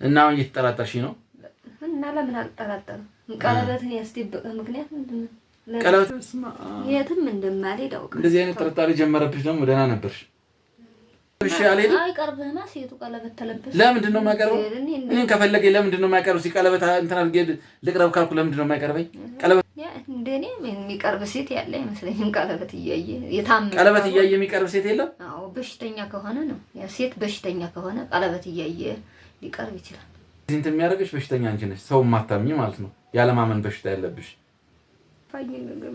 እና አሁን እየተጠራጠርሽ ነው? እና ለምን አልጠራጠርም? ቀለበትን ያስደበቀ ምክንያት ምንድነው? ቀለበት የትም እንደማልሄድ አውቃለሁ። እንደዚህ አይነት ጥርጣሬ ጀመረብሽ ደግሞ ደህና ነበርሽ። እሺ አልሄድም። አይቀርብህማ ሴቱ ቀለበት ተለበሰ። ለምንድን ነው የማይቀርበው? እኔን ከፈለገኝ ለምንድን ነው የማይቀርበው? ቀለበት እንትን አድርጌ ልቅረብ ካልኩ ለምንድን ነው የማይቀርበኝ? ቀለበት እንደኔ የሚቀርብ ሴት ያለ አይመስለኝም። ቀለበት እያየ የታመመ ቀለበት እያየ የሚቀርብ ሴት የለም። አዎ በሽተኛ ከሆነ ነው ያ ሴት በሽተኛ ከሆነ ቀለበት እያየ ሊቀርብ ይችላል። እንትን የሚያደርግሽ በሽተኛ አንቺ ነሽ። ሰው ማታምኚ ማለት ነው። ያለማመን በሽታ ያለብሽ።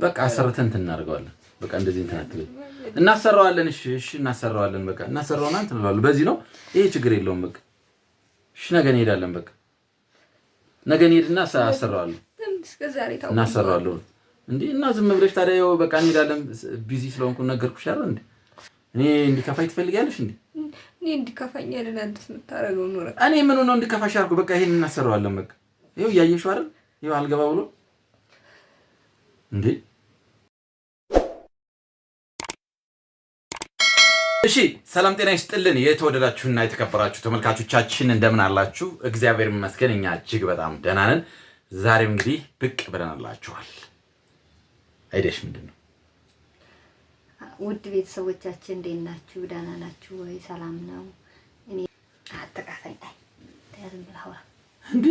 በቃ አሰርተን እንትን እናደርገዋለን። በቃ እንደዚህ እንትን አትበይ። እናሰራዋለን። እሺ እናሰራዋለን። በቃ እናሰራውና እንትን እንለዋለን። በዚህ ነው ይሄ ችግር የለውም። በቃ እሺ ነገ እንሄዳለን። በቃ ነገ እንሄድና አሰራዋለን። እናሰራዋለን እንዴ እና ዝም ብለሽ ታዲያ ይኸው በቃ እንሄዳለን። ቢዚ ስለሆንኩ ነገርኩሽ አይደል እንዴ? እኔ እንዲከፋኝ ትፈልጊያለሽ እንዴ? እኔ እንዲከፋኝ አይደል አንተስ የምታረገው ኖረ። እኔ ምን ነው እንዲከፋሽ አልኩ። በቃ ይሄን እናሰራዋለን። በቃ ይኸው እያየሽው አይደል? ይኸው አልገባ ብሎ እንዴ። እሺ ሰላም ጤና ይስጥልን። የተወደዳችሁና የተከበራችሁ ተመልካቾቻችን እንደምን አላችሁ? እግዚአብሔር ይመስገን እኛ እጅግ በጣም ደህና ነን። ዛሬም እንግዲህ ብቅ ብለናላችኋል። አይደሽ ምንድነው? ውድ ቤተሰቦቻችን እንዴት ናችሁ? ደህና ናችሁ ወይ? ሰላም ነው? እኔ አትቀፈኝ ታያዝም ብላውራ እንዴ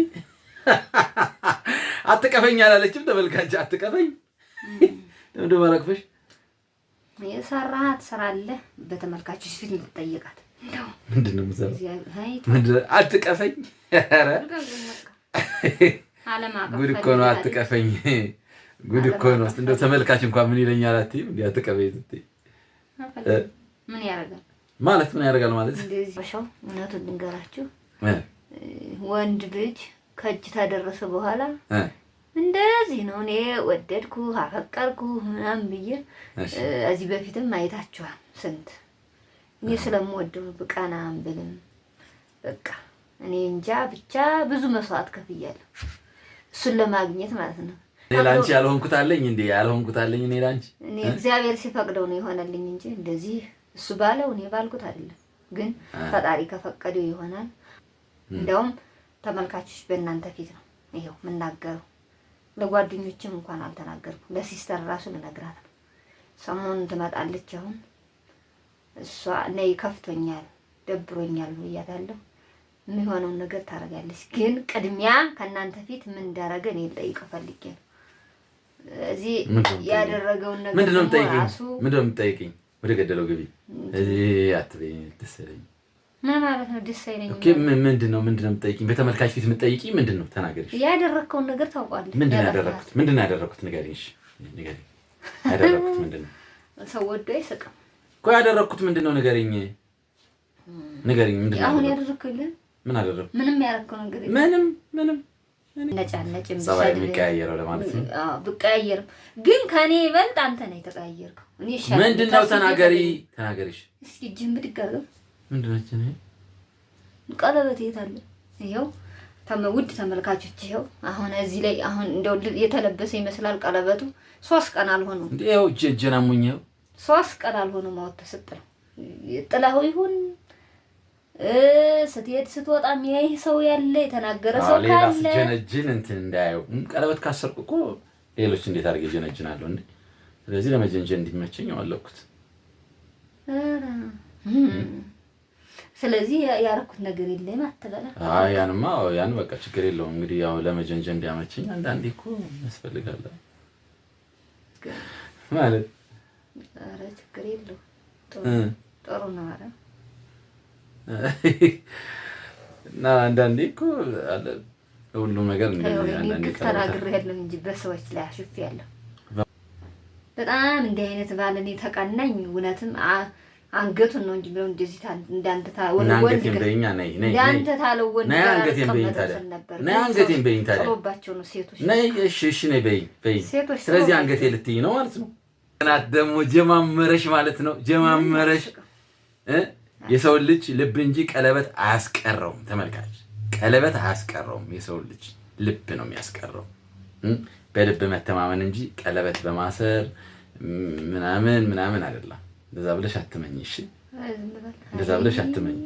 አትቀፈኝ አላለችም። ተመልካች አትቀፈኝ እንደው ማራክፈሽ የሰራሃት ስራ አለ በተመልካቾች ፊት ልትጠይቃት። እንደው ምንድነው የምሰራው? ምንድነው አትቀፈኝ? ኧረ ጉድ እኮ ነው። አትቀፈኝ ጉድ እኮ ነው። እንደው ተመልካች እንኳን ምን ይለኛል አትይም? እንዴ አትቀፈኝ ስትይ ምን ያደርጋል ማለት ምን ያደርጋል ማለት እንደዚህ በሻው እውነቱን ልንገራችሁ። ወንድ ልጅ ከእጅ ታደረሰ በኋላ እንደዚህ ነው። እኔ ወደድኩ አፈቀርኩ ምናምን ብዬ እዚህ በፊትም አይታችኋል። ስንት እኔ ስለምወደው ብቀናም ብልም በቃ እኔ እንጃ ብቻ ብዙ መስዋዕት ከፍያለሁ እሱን ለማግኘት ማለት ነው። ላንቺ ያልሆንኩት አለኝ እንዴ? ያልሆንኩት አለኝ እኔ ላንቺ። እኔ እግዚአብሔር ሲፈቅደው ነው የሆነልኝ እንጂ እንደዚህ እሱ ባለው እኔ ባልኩት አይደለም። ግን ፈጣሪ ከፈቀደው ይሆናል። እንደውም ተመልካቾች በእናንተ ፊት ነው ይሄው የምናገረው። ለጓደኞችም እንኳን አልተናገርኩም። ለሲስተር ራሱ ልነግራት ነው። ሰሞኑን ትመጣለች። አሁን እሷ ነይ ከፍቶኛል ደብሮኛል ብያታለሁ። የሚሆነውን ነገር ታደርጋለች። ግን ቅድሚያ ከእናንተ ፊት ምን እንዳደረገ እኔ ልጠይቀው ፈልጌ ነው። እዚህ ያደረገውን ነገር ምንድነው የምትጠይቂኝ? ወደ ገደለው ግቢ አትበይኝ። ደስ አይለኝም። ምን ማለት ነው ደስ አይለኝም? ኦኬ ምንድነው የምትጠይቂኝ? በተመልካች ፊት የምትጠይቂኝ ምንድነው? ተናገሪሽ። ያደረከውን ነገር ታውቃለህ። ምንድነው ያደረኩት? ንገሪኝ። እሺ ንገሪኝ። ያደረኩት ምንድነው? ሰው ወዶ አይስቅም እኮ። ያደረኩት ምንድነው? ንገሪኝ። ምንድነው አሁን ያደረኩልህ? ምን አደረኩ? ምንም ያደረከው ነገር የለም። ምንም ነጫነጭም ሰባይ የሚቀያየረው ለማለት ነው። ብቀያየርም ግን ከኔ ይበልጥ አንተ ነህ የተቀያየርከው። እኔ ይሻላል። ምንድነው? ተናገሪሽ። እስኪ ጅምር ይቀርብ። ምንድነው እኔ ቀለበት የት አለ? ይሄው ውድ ተመልካቾች፣ ይሄው አሁን እዚህ ላይ አሁን እንደው የተለበሰ ይመስላል ቀለበቱ። 3 ቀን አልሆነው እንዴ? ይሄው ጀናሙኝ። ይሄው 3 ቀን አልሆነው ማውጣት ተሰጠው። ጥላው ይሁን ስትሄድ ስትወጣ የሚያይ ሰው ያለ የተናገረ ሰው ካለ ጀነጅን እንትን እንዳያዩ። ቀለበት ካሰርኩ እኮ ሌሎች እንዴት አድርገው ጀነጅናለሁ እንዴ? ስለዚህ ለመጀንጀን እንዲመቸኝ አለኩት። ስለዚህ ያረኩት ነገር የለም አትበላ። ያን በቃ ችግር የለውም። እንግዲህ ያው ለመጀንጀን እንዲያመቸኝ አንዳንዴ እኮ ያስፈልጋል ማለት። ኧረ ችግር የለውም። ጥሩ ነው። ኧረ እና አንዳንዴ እኮ አለ ሁሉም ነገር አንዳንዴ ተናግሬያለሁ እንጂ በሰዎች ላይ አሽፌያለሁ። በጣም እንዲህ አይነት ባል እኔ ተቀናኝ። እውነትም አንገቱን ነው እንጂ ብለው እንደዚህ እንዳንተ ታለው ወንድ በእኛ ነይ እንዳንተ ታለው ወንድ ነይ አንገቴን በይኝ ታዲያ ነይ አንገቴን በይኝ ታዲያ ጥሎባቸው ነው ሴቶች ነይ። እሺ ነይ በይኝ። ስለዚህ አንገቴ ልትይ ነው ማለት ነው። እናት ደግሞ ጀማመረሽ ማለት ነው። ጀማመረሽ የሰው ልጅ ልብ እንጂ ቀለበት አያስቀረውም። ተመልካች ቀለበት አያስቀረውም። የሰው ልጅ ልብ ነው የሚያስቀረው። በልብ መተማመን እንጂ ቀለበት በማሰር ምናምን አይደለም። እንደዛ ብለሽ አትመኝ። እሺ እንደዛ ብለሽ አትመኝ።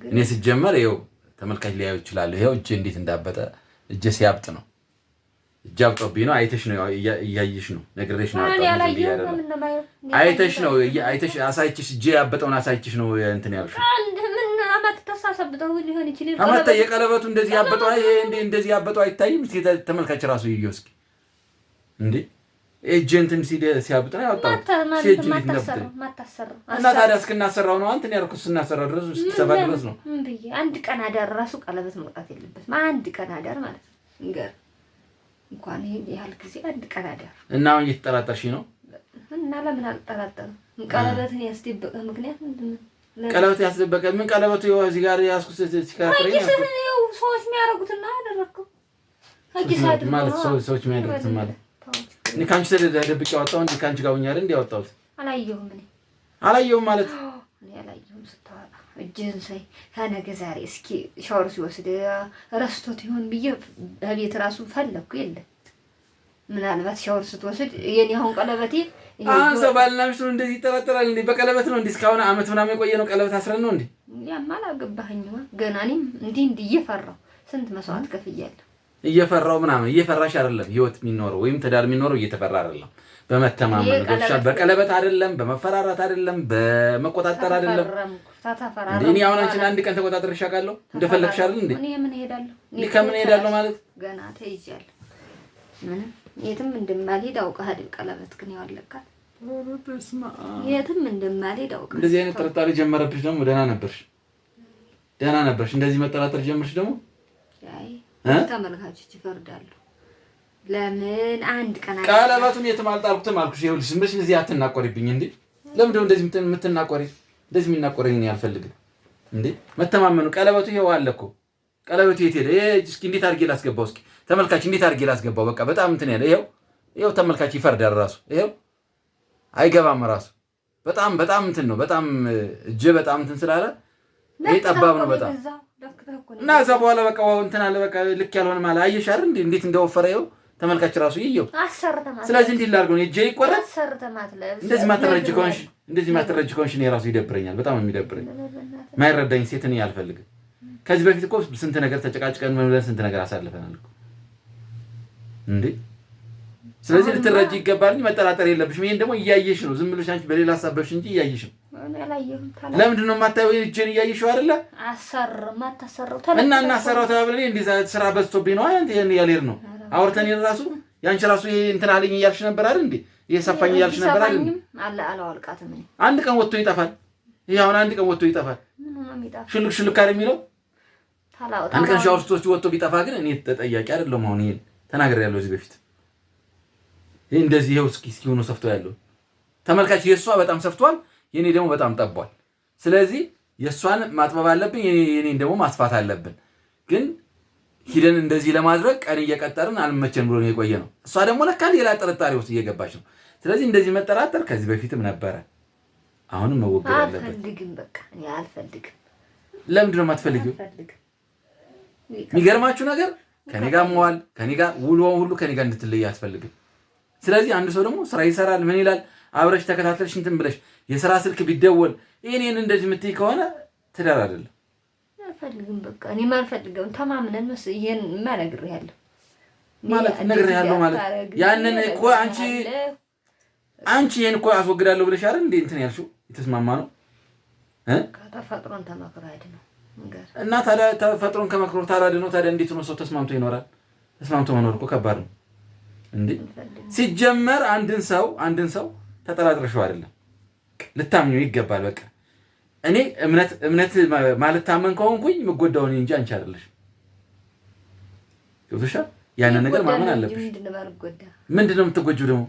እኔ ሲጀመር ይኸው ተመልካች ሊያዩ ይችላል። ይኸው እጄ እንዴት እንዳበጠ እጄ ሲያብጥ ነው። እጄ አብጦብኝ ነው። አይተሽ ነው እያየሽ ነው። ነግሬሽ ነው። አይተሽ ነው አይተሽ አሳይችሽ እጄ ያበጠውን አሳይችሽ ነው እንትን ያልሽው። አመጣ የቀለበቱ እንደዚህ ያበጠው እንደዚህ ያበጠው አይታይም። ተመልካች ራሱ ይየው እስኪ እንዴ እጄ እንትን ሲያብጥ ነው ያወጣው። እና ታዲያ እስክናሰራው ነው አንተን ያልኩት። ስናሰራው ድረስ እስኪሰባ ድረስ ነው። አንድ ቀን አዳር ራሱ ቀለበት መውጣት የለበትም። አንድ ቀን አዳር ማለት ነው። እንኳን ይሄ ያህል ጊዜ አንድ ቀን አዳር እና አሁን እየተጠራጠርሽ ነው? እና ለምን አልጠራጠርም? ቀለበትን ያስደበቀ ምክንያት ምንድን ነው? ቀለበት ያስደበቀ ምን ቀለበቱ እዚህ ጋር ያስኩት ሲካክረኝ ነው። ሰዎች የሚያደርጉትና አደረኩ ማለት ሰዎች የሚያደርጉት ማለት እኔ ካንቺ ተደብቄ ያወጣው እንዴ? ካንቺ ጋር ሆኛል እንዴ ያወጣሁት? አላየሁም ማለት እኔ አላየሁም። ስታወጣ እጅህን ሳይ ከነገ ዛሬ እስኪ ሻወር ሲወስድ ረስቶት ይሆን ብዬ በቤት ራሱ ፈለኩ። የለም ምናልባት ሻወር ስትወስድ የኔ አሁን ቀለበቴ ሰው ባልና ሚስት ነው እንደዚህ ይጠራጠራል እንዴ? በቀለበት ነው እንዴ? እስካሁን አመት ምናምን የቆየ ነው ቀለበት አስረን ነው እንዴ? ያማ አላገባኸኝማ ገና እኔም እንዲህ እየፈራሁ ስንት መስዋዕት ከፍያለሁ። እየፈራው ምናምን እየፈራሽ አይደለም ህይወት የሚኖረው ወይም ትዳር የሚኖረው እየተፈራ አይደለም። በመተማመን ገብሻል። በቀለበት አይደለም፣ በመፈራራት አይደለም፣ በመቆጣጠር አይደለም። እኔ አሁን አንቺን አንድ ቀን ተቆጣጠርሽ አውቃለሁ። እንደፈለግሽ አይደል እንዴ? እኔ ምን ሄዳለሁ? ከምን ሄዳለሁ ማለት ገና ተይዣለሁ። ምንም የትም እንደማልሄድ አውቀህ አይደል? ቀለበት ግን ያወለካል። የትም እንደማልሄድ አውቀህ። እንደዚህ አይነት ጥርጣሬ ጀመረብሽ ደግሞ ደህና ነበርሽ። እንደዚህ መጠራጠር ጀመርሽ ደግሞ ተመልካቾች ይፈርዳሉ። ለምን አንድ ቀን ቀለበቱን የትም አልጣልኩትም አልኩሽ። ይኸውልሽ ዝም ብለሽ እንደዚህ አትናቆሪብኝ እንዴ! ለምንድነው እንደዚህ የምትናቆሪ? እንደዚህ የሚናቆረኝ እኔ አልፈልግም እንዴ! መተማመኑ ቀለበቱ ይኸው አለ እኮ። ቀለበቱ የት ሄደ? እስኪ እንዴት አድርጌ ላስገባው? እስኪ ተመልካች እንዴት አድርጌ ላስገባው? በቃ በጣም እንትን ያለ ይኸው ተመልካች ይፈርዳል ራሱ። ይኸው አይገባም ራሱ። በጣም እንትን ነው። በጣም እጄ በጣም እንትን ስላለ ይሄ ጠባብ ነው በጣም እና እዛ በኋላ በቃ እንትን አለ በቃ ልክ ያልሆነ ማለት አየሽ አይደል እንዴት እንደወፈረ ይኸው ተመልካች ራሱ ይየው። ስለዚህ እንዴት ላድርገው ነው እጄ ይቆረጥ? እንደዚህ ማትረጅ ከሆንሽ እኔ ራሱ ይደብረኛል። በጣም የሚደብረኝ ማይረዳኝ ሴት እኔ አልፈልግም። ከዚህ በፊት እኮ ስንት ነገር ተጨቃጭቀን መምለን ስንት ነገር አሳልፈናል እኮ እንዴ። ስለዚህ ልትረጂ ይገባል እንጂ መጠራጠር የለብሽም። ይሄን ደግሞ እያየሽ ነው። ዝም ብለሽ አንቺ በሌላ ሀሳብሽ እንጂ እያየሽ ነው። ለምንድን ነው የማታየው? እጄን እያየሽው አይደለ? እና እናሰራው ተባብለን እንዴ ስራ በዝቶብኝ ነው አንተ ያልሄድ ነው አውርተን ራሱ ያንቺ ራሱ ይሄ እንትን አለኝ እያልሽ ነበር አይደል እንዴ? ይሄ ሰፋኝ እያልሽ ነበር አይደል እንዴ? አላወልቃትም እኔ አንድ ቀን ወጥቶ ይጠፋል። ይሄ አሁን አንድ ቀን ወጥቶ ይጠፋል። ሽልክ አይደል የሚለው? አንድ ቀን ሻወር ስትወስጂ ወጥቶ ቢጠፋ ግን እኔ ተጠያቂ አይደለም። አሁን ይሄን ተናግሬያለሁ እዚህ በፊት። ይሄ እንደዚህ ይሄው እስኪ ሆኖ ሰፍቶ ያለው ተመልካች የእሷ በጣም ሰፍቷል፣ የኔ ደግሞ በጣም ጠቧል። ስለዚህ የእሷን ማጥበብ አለብን፣ የኔን ደግሞ ማስፋት አለብን። ግን ሂደን እንደዚህ ለማድረግ ቀን እየቀጠርን አልመቸን ብሎ ነው የቆየ ነው። እሷ ደግሞ ለካ ሌላ ጥርጣሬ ውስጥ እየገባች ነው። ስለዚህ እንደዚህ መጠራጠር ከዚህ በፊትም ነበረ፣ አሁንም መወገድ አለበት። አልፈልግም፣ በቃ እኔ አልፈልግም። ለምንድን ነው የማትፈልጊው? የሚገርማችሁ ነገር ከኔ ጋር መዋል ከኔ ጋር ውሎውን ሁሉ ከኔ ጋር እንድትለይ አትፈልግም። ስለዚህ አንድ ሰው ደግሞ ስራ ይሰራል፣ ምን ይላል፣ አብረሽ ተከታተልሽ እንትን ብለሽ የስራ ስልክ ቢደወል ይሄን እንደዚህ የምትይ ከሆነ ትዳር አይደለም። አልፈልግም፣ በቃ እኔ ማልፈልገውን ተማምነን ይሄን ማነግርያለሁ ማለት ነግሬያለሁ ማለት ያንን እኮ አንቺ ይሄን እኮ አስወግዳለሁ ብለሽ አይደል እንዴ እንትን ያልሽው? የተስማማ ነው ተፈጥሮን ተመክሮ አይደለም እና ታዲያ ተፈጥሮን ከመክሮ ታዲያ ነው። ታዲያ እንዴት ነው ሰው ተስማምቶ ይኖራል? ተስማምቶ መኖር እኮ ከባድ ነው እንዴ። ሲጀመር አንድን ሰው ተጠራጥረሽው አይደለም ልታምኚው ይገባል። በቃ እኔ እምነት ማለት ታመን ከሆንኩኝ የምጎዳው እኔ እንጂ አንቺ አይደለሽ። ገብቶሻል? ያንን ነገር ማመን አለብሽ። ምንድነው የምትጎጂው ደግሞ?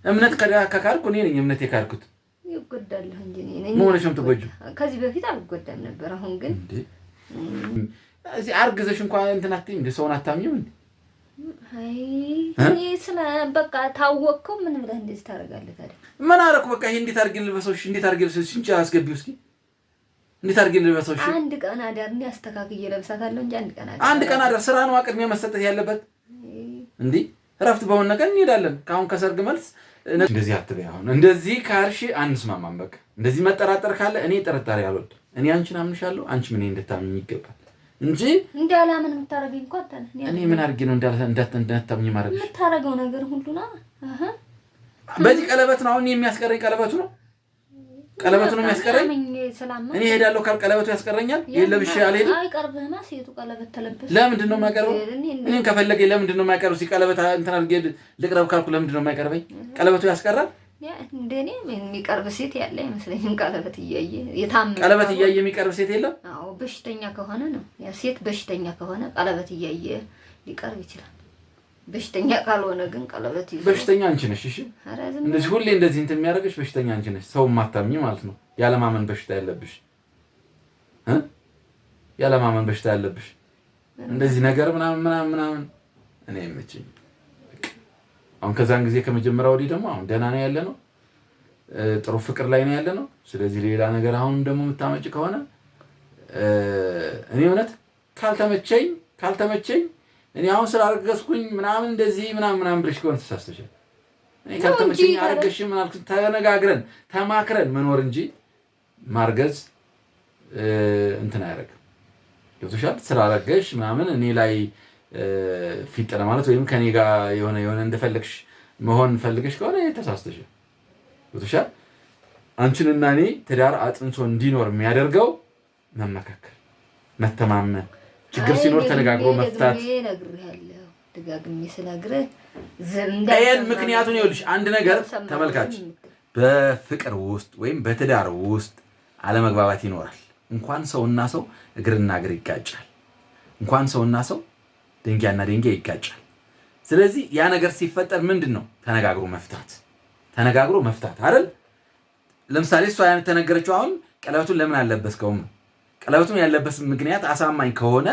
እምነት ከካልኩ እኔ ነኝ እምነት የካልኩት። ይጎዳለሁ እንጂ እኔ መሆንሽ ነው የምትጎጂው። ከዚህ በፊት አልጎዳም ነበር። አሁን ግን እዚህ አርግዘሽ እንኳን እንትን አትይም እንደ ሰውን አታምኚም እንዴ? እኔ ስለ በቃ ታወቅከው ምን ብለህ እንደዚህ ታደርጋለህ ታዲያ? ምን አደረኩ? በቃ ይሄ እንዴት አድርጌ ልበሰውሽ? እንዴት አድርጌ ልበሰውሽ? እንጂ አስገቢው እስኪ እንዴት አድርጌ ልበሰውሽ? አንድ ቀን አዳር እንዴ አስተካክዬ ለብሳታለሁ እንጂ አንድ ቀን አዳር ስራ ነው ቅድሚያ መሰጠት ያለበት እንዴ። እረፍት በሆነ ነገር እንሄዳለን። ከአሁን ከሰርግ መልስ እንደዚህ አትበይ። አሁን እንደዚህ ካልሽ አንስማማም። በቃ እንደዚህ መጠራጠር ካለ እኔ ጥርጣሬ አልወድም። እኔ አንቺን አምንሻለሁ፣ አንቺ ምን እንድታምኝ ይገባል እንጂ እንዳላምን የምታረገኝ እንኳን አንተ ነህ። እኔ ምን አድርጌ ነው እንዳታምኝ ማድረግ የምታረገው ነገር ሁሉ ነው። በዚህ ቀለበት ነው አሁን የሚያስቀረኝ ቀለበቱ ነው የሚያስቀረኝ። እኔ ሄዳለሁ ካል ቀለበቱ ያስቀረኛል። የለብሽ አልሄድም። አይቀርብህማ ሴቱ ቀለበት ተለበሰ። ለምንድን ነው የማይቀርበው? እኔን ከፈለገኝ ለምንድን ነው የማይቀርበው? ቀለበት እንትን አድርጌ ልቅረብ ካልኩ ለምንድን ነው የማይቀርበኝ? ቀለበቱ ያስቀራል። እንደኔ የሚቀርብ ሴት ያለ አይመስለኝም። ቀለበት እያየ የሚቀርብ ሴት የለም። አዎ በሽተኛ ከሆነ ነው ያ ሴት በሽተኛ ከሆነ ቀለበት እያየ ሊቀርብ ይችላል። በሽተኛ ካልሆነ ግን ቀለበት ይዘው በሽተኛ አንቺ ነሽ። እሺ እንደዚህ ሁሌ እንደዚህ እንትን የሚያደርግሽ በሽተኛ አንቺ ነሽ። ሰው ማታምኚ ማለት ነው። ያለማመን በሽታ ያለብሽ ያለማመን በሽታ ያለብሽ እንደዚህ ነገር ምናምን እኔ አይመችኝ። አሁን ከዛን ጊዜ ከመጀመሪያው ወዲህ ደግሞ አሁን ደህና ነው ያለ ነው። ጥሩ ፍቅር ላይ ነው ያለ ነው። ስለዚህ ሌላ ነገር አሁን ደግሞ የምታመጭ ከሆነ እኔ እውነት ካልተመቸኝ እኔ አሁን ስላረገዝኩኝ ምናምን እንደዚህ ምናምን ብለሽ ከሆነ ተሳስተሻል። እኔ ካልተመቸኝ አረገሽ ምናምን ተነጋግረን ተማክረን መኖር እንጂ ማርገዝ እንትን አያደርግም። ገብቶሻል? ስላረገሽ ምናምን እኔ ላይ ፊጠነ ማለት ወይም ከኔ ጋር የሆነ እንደፈለግሽ መሆን ፈልገሽ ከሆነ ተሳስተሻል። ገብቶሻል? አንቺንና እኔ ትዳር አጥንቶ እንዲኖር የሚያደርገው መመካከል፣ መተማመን፣ ችግር ሲኖር ተነጋግሮ መፍታት። ደጋግሜ ስነግርህ ይሄን ምክንያቱን ይኸውልሽ፣ አንድ ነገር ተመልካች፣ በፍቅር ውስጥ ወይም በትዳር ውስጥ አለመግባባት ይኖራል። እንኳን ሰውና ሰው እግርና እግር ይጋጫል። እንኳን ሰውና ሰው ድንጋይና ድንጋይ ይጋጫል። ስለዚህ ያ ነገር ሲፈጠር ምንድነው ተነጋግሮ መፍታት አይደል? ለምሳሌ እሷ ያን ተነገረችው፣ አሁን ቀለበቱን ለምን አለበስከውም? ቀለበቱን ያለበስ ምክንያት አሳማኝ ከሆነ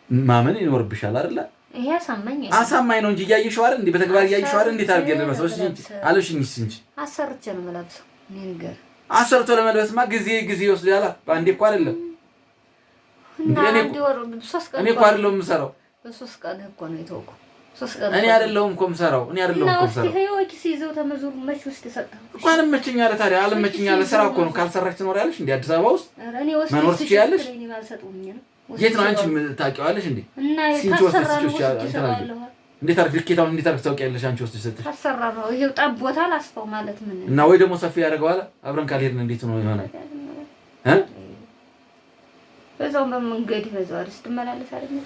ማመን ይኖርብሻል አይደል? ይሄ አሳማኝ ነው እንጂ እያየሽው አይደል? እንዴ በተግባር እያየሽው አይደል? እንዴት አድርገሽ ለመስሎሽ እንጂ አለሽኝስ እንጂ አሰርቼ ነው የምለብሰው። እኔ ነገር አሰርቶ ለመልበስማ ጊዜ ይወስዳል። በአንዴ እኮ አይደለም። እኔ እኮ አይደለሁም የምሰራው። በሶስት ቀን እኮ ነው የተወኩት። እኔ አይደለሁም እኮ የምሰራው። እኮ አልመችኝ አለ። ታዲያ አልመችኝ አለ። ስራ እኮ ነው። ካልሰራች ትኖሪያለሽ እንዴ? አዲስ አበባ ውስጥ መኖር ትችያለሽ። የት ነው አንቺ ታውቂዋለሽ እንዴ? እንዴት አድርገሽ ታውቂያለሽ? አንቺ ወስደሽ ሰጥተሽ አሰራ ነው። ይሄው ጠቦታ ላስፈው ማለት ምን እና ወይ ደግሞ ሰፊ ያደርገዋል። አብረን ካልሄድን እንዴት ነው ይሆናል? በዛው በመንገድ በዛው ስትመላለስ አይደል?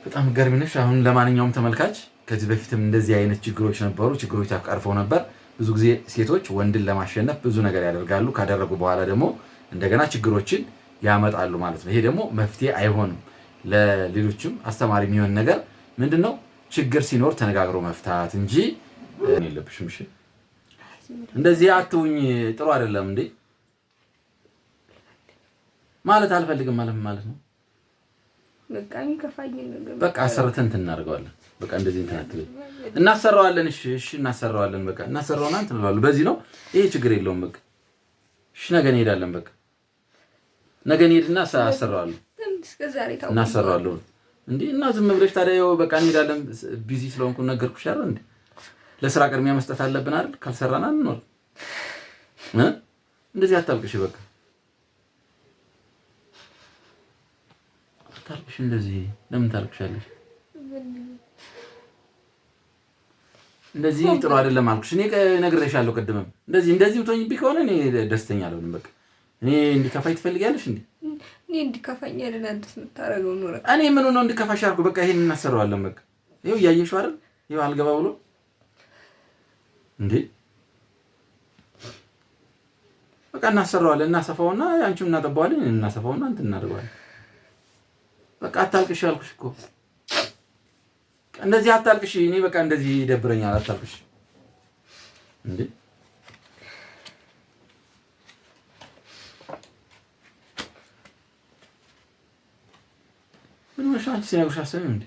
በጣም ገርም ነሽ። አሁን ለማንኛውም ተመልካች ከዚህ በፊትም እንደዚህ አይነት ችግሮች ነበሩ። ችግሮች ተቀርፈው ነበር። ብዙ ጊዜ ሴቶች ወንድን ለማሸነፍ ብዙ ነገር ያደርጋሉ። ካደረጉ በኋላ ደግሞ እንደገና ችግሮችን ያመጣሉ ማለት ነው። ይሄ ደግሞ መፍትሄ አይሆንም። ለሌሎችም አስተማሪ የሚሆን ነገር ምንድነው? ችግር ሲኖር ተነጋግሮ መፍታት እንጂ የለብሽም። እሺ እንደዚህ አትሁኝ። ጥሩ አይደለም እንዴ ማለት አልፈልግም ማለት ነው። በቃ አሰርተን እናደርገዋለን። በቃ እንደዚህ እንትን አትበይ። እናሰራዋለን። እሺ እናሰራዋለን። በቃ እናሰራውና እንትን እንላለን። በዚህ ነው ይሄ ችግር የለውም። በቃ እሺ ነገ እንሄዳለን። በቃ ነገ እንሄድና አሰራዋለን። እናሰራዋለን እንዴ እና ዝም ብለሽ ታዲያ በቃ እንሄዳለን። ቢዚ ስለሆንኩ ነገርኩሽ አይደል እንዴ? ለስራ ቅድሚያ መስጠት አለብን አይደል? ካልሰራና እንኖር እንደዚህ አታልቅሽ። በቃ ታልቅሽ። እንደዚህ ለምን ታልቅሻለሽ? እንደዚህ ጥሩ አይደለም አልኩሽ። እኔ ነግሬሻለሁ ቅድምም። እንደዚህ ብትሆኝብኝ ከሆነ እኔ ደስተኛ አልሆንም። በቃ እኔ እንዲከፋኝ ትፈልጊያለሽ እንዴ? እኔ እንዲከፋኝ አይደል አንተስ የምታረገው ኑሮ። እኔ ምን ነው እንዲከፋሽ አልኩ። በቃ ይሄን እናሰራዋለን። በቃ ይኸው እያየሽው አይደል? ይኸው አልገባ ብሎ እንዴ በቃ እናሰራዋለን። እናሰፋውና አንቺም እናጠባዋለን። እናሰፋውና እንትን እናደርገዋለን። በቃ አታልቅሽ አልኩሽ እኮ። እንደዚህ አታልቅሽ። እኔ በቃ እንደዚህ ይደብረኛል። አታልቅሽ እንዴ ምን ወሻንቺ ሲያውሽ አሰብ እንዴ?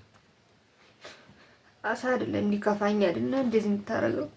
አሳ አይደለም እንዲከፋኝ አይደል እንደዚህ የምታረገው